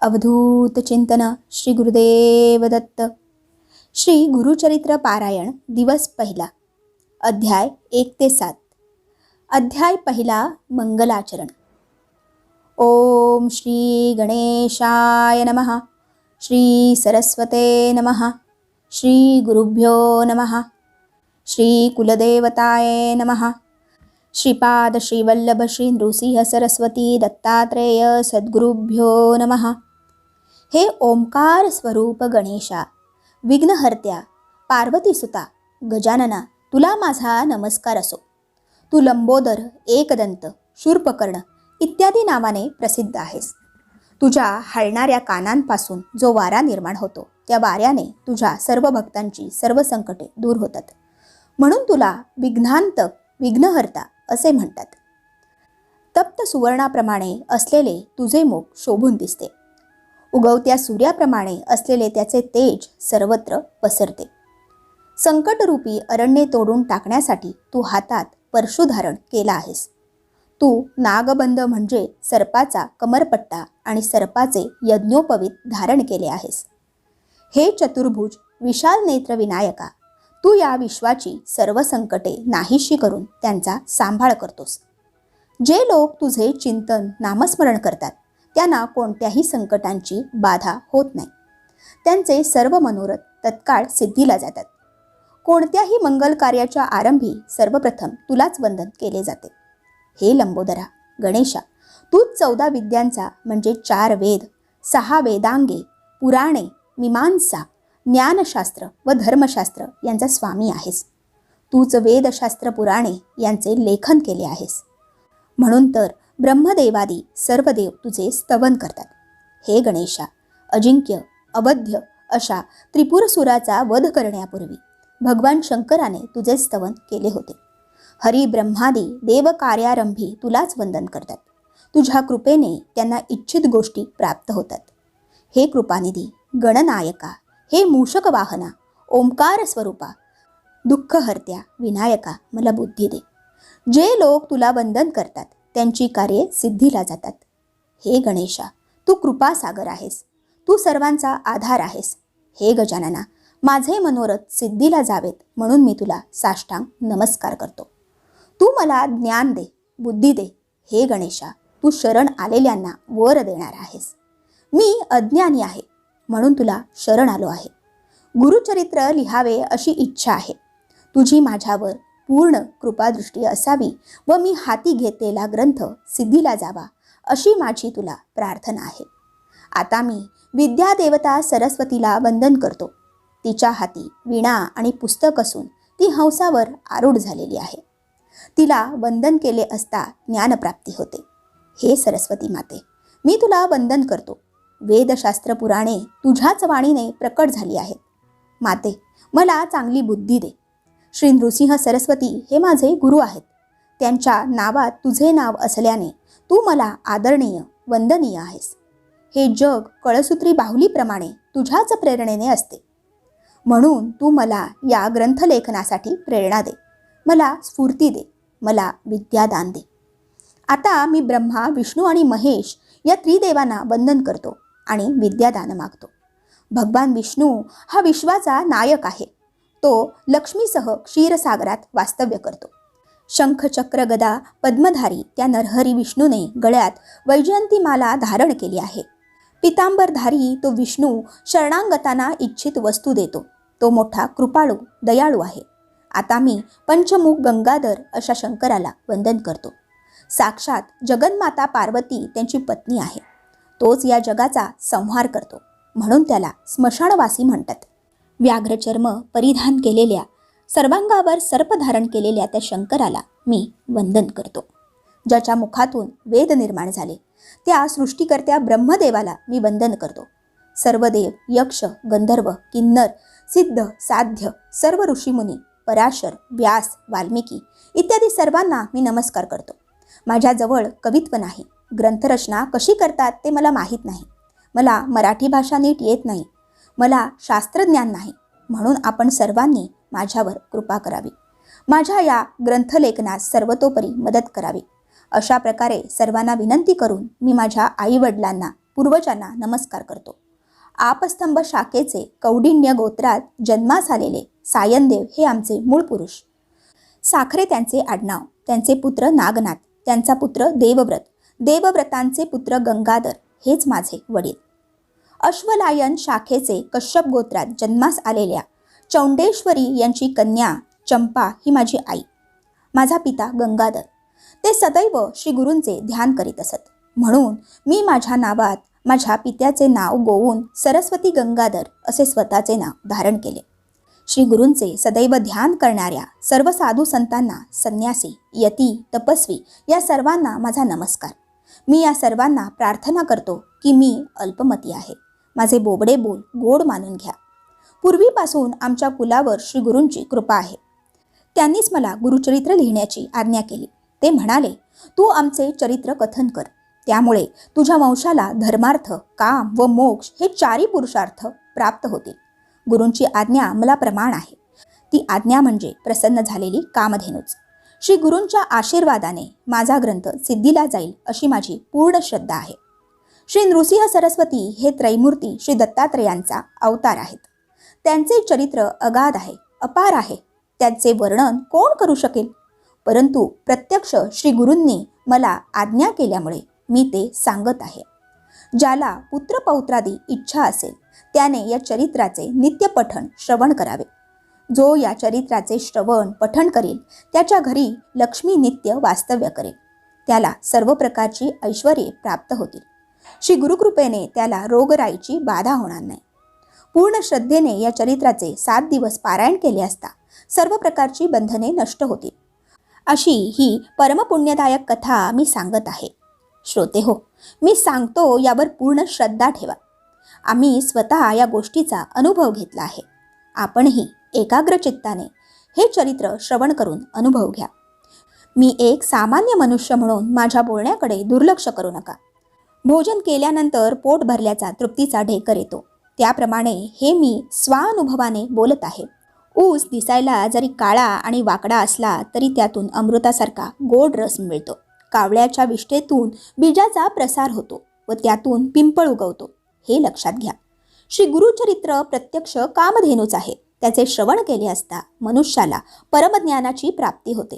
अवधूत चिंतन श्री गुरुदेव दत्त. श्री गुरुचरित्र पारायण दिवस पहिला. अध्याय 1 ते 7. अध्याय पहिला. मंगलाचरण. ओम श्री गणेशाय नमः. श्री सरस्वते नमः. श्री गुरुभ्यो नमः. श्री कुलदेवताये नमः. श्रीपाद श्रीवल्लभ श्री नृसिंह सरस्वती दत्तात्रेय सद्गुरुभ्यो नमः. हे ओंकार स्वरूप गणेशा, विघ्नहर्त्या, पार्वतीसुता, गजानना, तुला माझा नमस्कार असो. तू लंबोदर, एकदंत, शूर्पकर्ण इत्यादी नावाने प्रसिद्ध आहेस. तुझ्या हलणाऱ्या कानांपासून जो वारा निर्माण होतो, त्या वाऱ्याने तुझ्या सर्व भक्तांची सर्व संकटे दूर होतात. म्हणून तुला विघ्नांत, विघ्नहर्ता असे म्हणतात. तप्त सुवर्णाप्रमाणे असलेले तुझे मुख शोभून दिसते. उगवत्या सूर्याप्रमाणे असलेले त्याचे तेज सर्वत्र पसरते. संकटरूपी अरण्ये तोडून टाकण्यासाठी तू हातात परशु धारण केला आहेस. तू नागबंध म्हणजे सर्पाचा कमरपट्टा आणि सर्पाचे यज्ञोपवीत धारण केले आहेस. हे चतुर्भुज विशाल नेत्र विनायका, तू या विश्वाची सर्व संकटे नाहीशी करून त्यांचा सांभाळ करतोस. जे लोक तुझे चिंतन नामस्मरण करतात त्यांना कोणत्याही संकटांची बाधा होत नाही. त्यांचे सर्व मनोरथ तत्काळ सिद्धीला जातात. कोणत्याही मंगल कार्याच्या आरंभी सर्वप्रथम तुलाच वंदन केले जाते. हे लंबोदरा, गणेशा, तूच 14 विद्यांचा म्हणजे 4 वेद, 6 वेदांगे, पुराणे, मीमांसा, ज्ञानशास्त्र व धर्मशास्त्र यांचा स्वामी आहेस. तूच वेदशास्त्र पुराणे यांचे लेखन केले आहेस. म्हणून तर ब्रह्मदेवादी सर्व देव तुझे स्तवन करतात. हे गणेशा, अजिंक्य, अवध्य अशा त्रिपुरसुराचा वध करण्यापूर्वी भगवान शंकराने तुझे स्तवन केले होते. हरी ब्रह्मादी देव कार्यारंभी तुलाच वंदन करतात. तुझ्या कृपेने त्यांना इच्छित गोष्टी प्राप्त होतात. हे कृपानिधी, गणनायका, हे मूषक वाहना, ओंकार स्वरूपा, दुःखहर्त्या विनायका, मला बुद्धी दे. जे लोक तुला वंदन करतात त्यांची कार्ये सिद्धीला जातात. हे गणेशा, तू कृपासागर आहेस. तू सर्वांचा आधार आहेस. हे गजानना, माझे मनोरथ सिद्धीला जावेत म्हणून मी तुला साष्टांग नमस्कार करतो. तू मला ज्ञान दे, बुद्धी दे. हे गणेशा, तू शरण आलेल्यांना वर देणार आहेस. मी अज्ञानी आहे म्हणून तुला शरण आलो आहे. गुरुचरित्र लिहावे अशी इच्छा आहे. तुझी माझ्यावर पूर्ण कृपादृष्टी असावी व मी हाती घेतलेला ग्रंथ सिद्धीला जावा अशी माझी तुला प्रार्थना आहे. आता मी विद्यादेवता सरस्वतीला वंदन करतो. तिच्या हाती वीणा आणि पुस्तक असून ती हंसावर आरूढ झालेली आहे. तिला वंदन केले असता ज्ञानप्राप्ती होते. हे सरस्वती माते, मी तुला वंदन करतो. वेदशास्त्र पुराणे तुझ्याच वाणीने प्रकट झाली आहेत. माते, मला चांगली बुद्धी दे. श्री नृसिंह सरस्वती हे माझे गुरु आहेत. त्यांच्या नावात तुझे नाव असल्याने तू मला आदरणीय, वंदनीय आहेस. हे जग कळसूत्री बाहुलीप्रमाणे तुझ्याच प्रेरणेने असते. म्हणून तू मला या ग्रंथलेखनासाठी प्रेरणा दे. मला स्फूर्ती दे. मला विद्यादान दे. आता मी ब्रह्मा, विष्णू आणि महेश या त्रिदेवांना वंदन करतो आणि विद्यादान मागतो. भगवान विष्णू हा विश्वाचा नायक आहे. तो लक्ष्मीसह क्षीरसागरात वास्तव्य करतो. शंख, चक्र, गदा, पद्मधारी त्या नरहरी विष्णूने गळ्यात वैजयंतीमाला धारण केली आहे. पितांबरधारी तो विष्णू शरणांगतांना इच्छित वस्तू देतो. तो मोठा कृपाळू, दयाळू आहे. आता मी पंचमुख गंगाधर अशा शंकराला वंदन करतो. साक्षात जगन्माता पार्वती त्यांची पत्नी आहे. तोच या जगाचा संहार करतो म्हणून त्याला स्मशानवासी म्हणतात. व्याघ्रचर्म परिधान केलेल्या, सर्वांगावर सर्प धारण केलेल्या त्या शंकराला मी वंदन करतो. ज्याच्या मुखातून वेद निर्माण झाले त्या सृष्टीकर्त्या ब्रह्मदेवाला मी वंदन करतो. सर्व देव, यक्ष, गंधर्व, किन्नर, सिद्ध, साध्य, सर्व ऋषीमुनी, पराशर, व्यास, वाल्मिकी इत्यादी सर्वांना मी नमस्कार करतो. माझ्याजवळ कवित्व नाही. ग्रंथरचना कशी करतात ते मला माहीत नाही. मला मराठी भाषा नीट येत नाही. मला शास्त्रज्ञान नाही. म्हणून आपण सर्वांनी माझ्यावर कृपा करावी. माझ्या या ग्रंथलेखनास सर्वतोपरी मदत करावी. अशा प्रकारे सर्वांना विनंती करून मी माझ्या आईवडिलांना पूर्वजांना नमस्कार करतो. आपस्तंभ शाखेचे कौंडिण्य गोत्रात जन्मास आलेले सायनदेव हे आमचे मूळ पुरुष. साखरे त्यांचे आडनाव. त्यांचे पुत्र नागनाथ, त्यांचा पुत्र देवव्रत, देवव्रतांचे पुत्र गंगाधर हेच माझे वडील. अश्वलायन शाखेचे कश्यप गोत्रात जन्मास आलेल्या चौंडेश्वरी यांची कन्या चंपा ही माझी आई. माझा पिता गंगाधर, ते सदैव श्री गुरूंचे ध्यान करीत असत. म्हणून मी माझ्या नावात माझ्या पित्याचे नाव गोवून सरस्वती गंगाधर असे स्वतःचे नाव धारण केले. श्री गुरूंचे सदैव ध्यान करणाऱ्या सर्व साधू संतांना, संन्यासी, यती, तपस्वी या सर्वांना माझा नमस्कार. मी या सर्वांना प्रार्थना करतो की मी अल्पमती आहे. माझे बोबडे बोल गोड मानून घ्या. पूर्वीपासून आमच्या कुलावर श्री गुरूंची कृपा आहे. त्यांनीच मला गुरुचरित्र लिहिण्याची आज्ञा केली. ते म्हणाले, तू आमचे चरित्र कथन कर. त्यामुळे तुझ्या वंशाला धर्मार्थ, काम व मोक्ष हे चारी पुरुषार्थ प्राप्त होतील. गुरूंची आज्ञा मला प्रमाण आहे. ती आज्ञा म्हणजे प्रसन्न झालेली कामधेनूच. श्री गुरूंच्या आशीर्वादाने माझा ग्रंथ सिद्धीला जाईल अशी माझी पूर्ण श्रद्धा आहे. श्री नृसिंह सरस्वती हे त्रैमूर्ती श्री दत्तात्रेयांचा अवतार आहेत. त्यांचे चरित्र अगाध आहे, अपार आहे. त्याचे वर्णन कोण करू शकेल? परंतु प्रत्यक्ष श्री गुरूंनी मला आज्ञा केल्यामुळे मी ते सांगत आहे. ज्याला पुत्रपौत्रादी इच्छा असेल त्याने या चरित्राचे नित्य पठण श्रवण करावे. जो या चरित्राचे श्रवण पठण करील त्याच्या घरी लक्ष्मी नित्य वास्तव्य करेल. त्याला सर्व प्रकारची ऐश्वर्ये प्राप्त होतील. श्री गुरुकृपेने त्याला रोगराईची बाधा होणार नाही. पूर्ण श्रद्धेने या चरित्राचे 7 दिवस पारायण केले असता सर्व प्रकारची बंधने नष्ट होतील. अशी ही परमपुण्यदायक कथा मी सांगत आहे. श्रोते हो, मी सांगतो यावर पूर्ण श्रद्धा ठेवा. आम्ही स्वतः या गोष्टीचा अनुभव घेतला आहे. आपणही एकाग्र चित्ताने हे चरित्र श्रवण करून अनुभव घ्या. मी एक सामान्य मनुष्य म्हणून माझ्या बोलण्याकडे दुर्लक्ष करू नका. भोजन केल्यानंतर पोट भरल्याचा तृप्तीचा ढेकर येतो, त्याप्रमाणे हे मी स्वानुभवाने बोलत आहे. ऊस दिसायला जरी काळा आणि वाकडा असला तरी त्यातून अमृतासारखा गोड रस मिळतो. कावळ्याच्या विष्ठेतून बीजाचा प्रसार होतो व त्यातून पिंपळ उगवतो, हे लक्षात घ्या. श्री गुरुचरित्र प्रत्यक्ष कामधेनूच आहे. त्याचे श्रवण केले असता मनुष्याला परमज्ञानाची प्राप्ती होते.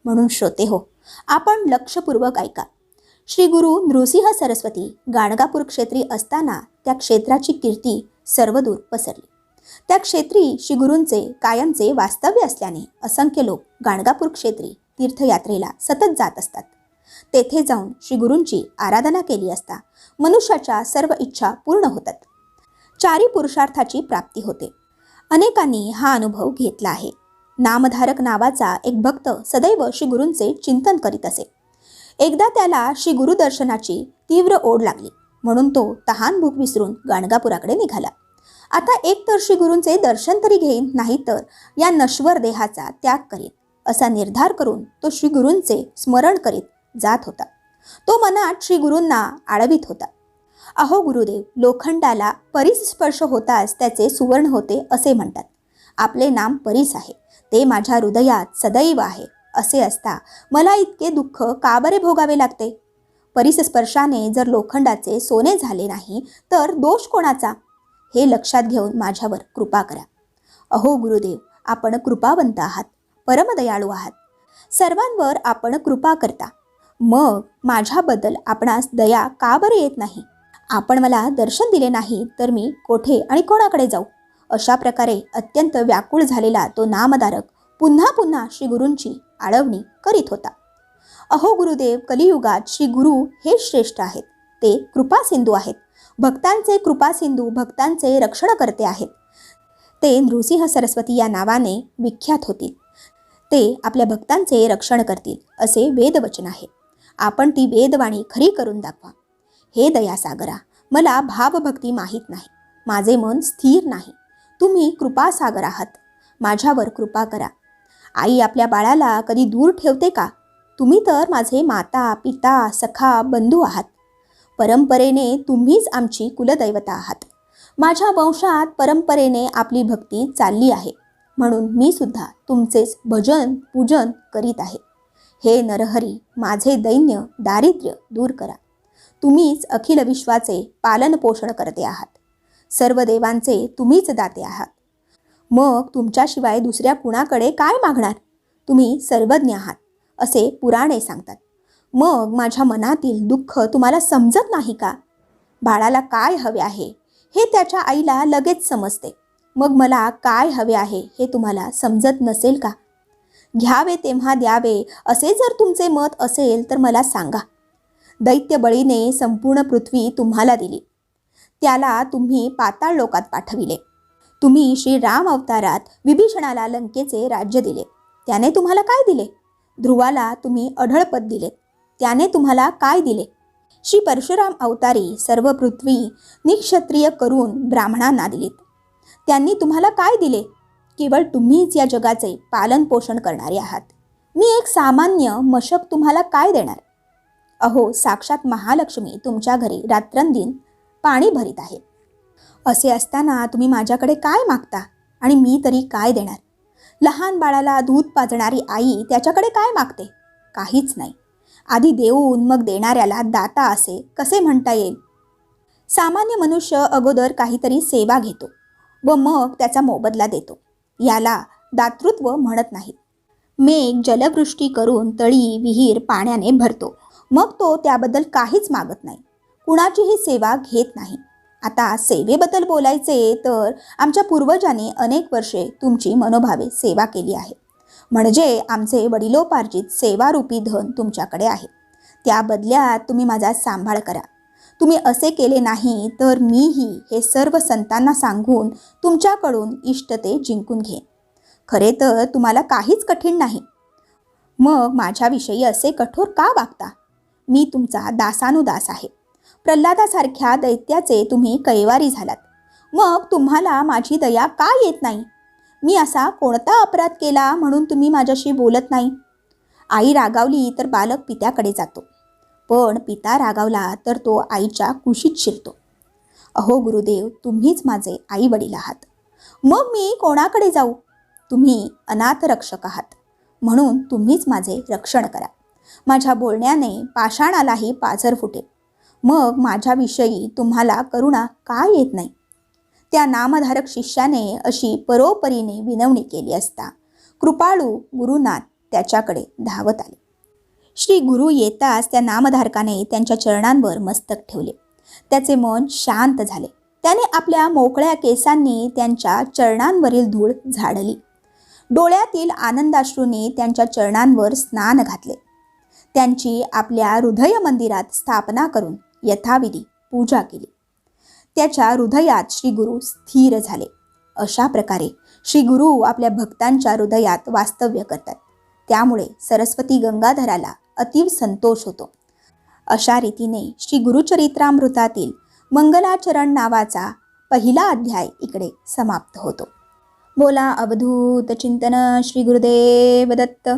म्हणून श्रोते हो, आपण लक्षपूर्वक ऐका. श्री गुरु नृसिंह सरस्वती गाणगापूर क्षेत्री असताना त्या क्षेत्राची कीर्ती सर्वदूर पसरली. त्या क्षेत्री श्री गुरूंचे कायमचे वास्तव्य असल्याने असंख्य लोक गाणगापूर क्षेत्री तीर्थयात्रेला सतत जात असतात. तेथे जाऊन श्री गुरूंची आराधना केली असता मनुष्याच्या सर्व इच्छा पूर्ण होतात. चारी पुरुषार्थाची प्राप्ती होते. अनेकांनी हा अनुभव घेतला आहे. नामधारक नावाचा एक भक्त सदैव श्री गुरूंचे चिंतन करीत असे. एकदा त्याला श्री गुरुदर्शनाची तीव्र ओढ लागली, म्हणून तो तहान भूक विसरून गाणगापुराकडे निघाला. आता एक तर श्री गुरूंचे दर्शन तरी घेईन, नाही तर या नश्वर देहाचा त्याग करीन असा निर्धार करून तो श्री गुरूंचे स्मरण करीत जात होता. तो मनात श्री गुरूंना आळवीत होता. अहो गुरुदेव, लोखंडाला परीस स्पर्श होताच त्याचे सुवर्ण होते असे म्हणतात. आपले नाम परीस आहे, ते माझ्या हृदयात सदैव आहे. असे असता मला इतके दुःख का बरे भोगावे लागते? परीसस्पर्शाने जर लोखंडाचे सोने झाले नाही तर दोष कोणाचा? हे लक्षात घेऊन माझ्यावर कृपा करा. अहो गुरुदेव, आपण कृपावंत आहात, परमदयाळू आहात. सर्वांवर आपण कृपा करता. मग माझ्याबद्दल आपणास दया का बरे येत नाही? आपण मला दर्शन दिले नाही तर मी कोठे आणि कोणाकडे जाऊ? अशा प्रकारे अत्यंत व्याकुळ झालेला तो नामधारक पुन्हा पुन्हा श्री गुरूंची आळवणी करीत होता. अहो गुरुदेव, कलियुगात श्री गुरु हे श्रेष्ठ आहेत. ते कृपासिंधू आहेत. भक्तांचे कृपासिंधू, भक्तांचे रक्षणकर्ते आहेत. ते नृसिंह सरस्वती या नावाने विख्यात होतील. ते आपल्या भक्तांचे रक्षण करतील असे वेदवचन आहे. आपण ती वेदवाणी खरी करून दाखवा. हे दयासागरा, मला भावभक्ती माहीत नाही. माझे मन स्थिर नाही. तुम्ही कृपासागर आहात. माझ्यावर कृपा करा. आई आपल्या बाळाला कधी दूर ठेवते का? तुम्ही तर माझे माता, पिता, सखा, बंधू आहात. परंपरेने तुम्हीच आमची कुलदैवता आहात. माझ्या वंशात परंपरेने आपली भक्ती चालली आहे, म्हणून मी सुद्धा तुमचेच भजन पूजन करीत आहे. हे नरहरी, माझे दैन्य दारिद्र्य दूर करा. तुम्हीच अखिल विश्वाचे पालन पोषण करते आहात. सर्व देवांचे तुम्हीच दाते आहात. मग तुमच्याशिवाय दुसऱ्या कुणाकडे काय मागणार? तुम्ही सर्वज्ञ आहात असे पुराणे सांगतात. मग माझ्या मनातील दुःख तुम्हाला समजत नाही का? बाळाला काय हवे आहे हे त्याच्या आईला लगेच समजते. मग मला काय हवे आहे हे तुम्हाला समजत नसेल का? घ्यावे तेव्हा द्यावे असे जर तुमचे मत असेल तर मला सांगा. दैत्य बळीने संपूर्ण पृथ्वी तुम्हाला दिली. त्याला तुम्ही पाताळ लोकात पाठविले. तुम्ही श्रीराम अवतारात विभीषणाला लंकेचे राज्य दिले. त्याने तुम्हाला काय दिले? ध्रुवाला तुम्ही अढळपद दिले. त्याने तुम्हाला काय दिले? श्री परशुराम अवतारी सर्व पृथ्वी निक्षत्रिय करून ब्राह्मणांना दिलीत. त्यांनी तुम्हाला काय दिले? केवळ तुम्हीच या जगाचे पालन पोषण करणारे आहात. मी एक सामान्य मशक तुम्हाला काय देणार? अहो, साक्षात महालक्ष्मी तुमच्या घरी रात्रंदिन पाणी भरीत आहे. असे असताना तुम्ही माझ्याकडे काय मागता? आणि मी तरी काय देणार? लहान बाळाला दूध पाजणारी आई त्याच्याकडे काय मागते? काहीच नाही. आधी देऊन मग देणाऱ्याला दाता असे कसे म्हणता येईल? सामान्य मनुष्य अगोदर काहीतरी सेवा घेतो व मग त्याचा मोबदला देतो. याला दातृत्व म्हणत नाहीत. मेघ जलवृष्टी करून तळी विहीर पाण्याने भरतो, मग तो त्याबद्दल काहीच मागत नाही, कुणाचीही सेवा घेत नाही. आता सेवेबद्दल बोलायचे तर आमच्या पूर्वजांनी अनेक वर्षे तुमची मनोभावे सेवा केली आहे. म्हणजे आमचे वडिलोपार्जित सेवारूपी धन तुमच्याकडे आहे. त्या बदल्यात तुम्ही माझा सांभाळ करा. तुम्ही असे केले नाही तर मीही हे सर्व संतांना सांगून तुमच्याकडून इष्टते जिंकून घेईन. खरे तर तुम्हाला काहीच कठीण नाही. मग माझ्याविषयी असे कठोर का वागता? मी तुमचा दासानुदास आहे. प्रल्हादासारख्या दैत्याचे तुम्ही कैवारी झालात. मग तुम्हाला माझी दया का येत नाही? मी असा कोणता अपराध केला म्हणून तुम्ही माझ्याशी बोलत नाही? आई रागावली तर बालक पित्याकडे जातो, पण पिता रागावला तर तो आईच्या कुशीत शिरतो. अहो गुरुदेव, तुम्हीच माझे आई वडील आहात. मग मी कोणाकडे जाऊ? तुम्ही अनाथ रक्षक आहात, म्हणून तुम्हीच माझे रक्षण करा. माझ्या बोलण्याने पाषाणालाही पाझर फुटेल. मग माझ्याविषयी तुम्हाला करुणा का येत नाही? त्या नामधारक शिष्याने अशी परोपरीने विनवणी केली असता कृपाळू गुरुनाथ त्याच्याकडे धावत आले. श्री गुरु येताच त्या नामधारकाने त्यांच्या चरणांवर मस्तक ठेवले. त्याचे मन शांत झाले. त्याने आपल्या मोकळ्या केसांनी त्यांच्या चरणांवरील धूळ झाडली. डोळ्यातील आनंदाश्रूंनी त्यांच्या चरणांवर स्नान घातले. त्यांची आपल्या हृदय मंदिरात स्थापना करून यथाविधी पूजा केली. त्याच्या हृदयात श्री गुरु स्थिर झाले. अशा प्रकारे श्री गुरु आपल्या भक्तांच्या हृदयात वास्तव्य करतात. त्यामुळे सरस्वती गंगाधराला अतीव संतोष होतो. अशा रीतीने श्री गुरुचरित्रामृतातील मंगलाचरण नावाचा पहिला अध्याय इकडे समाप्त होतो. बोला अवधूत चिंतन श्री गुरुदेव दत्त.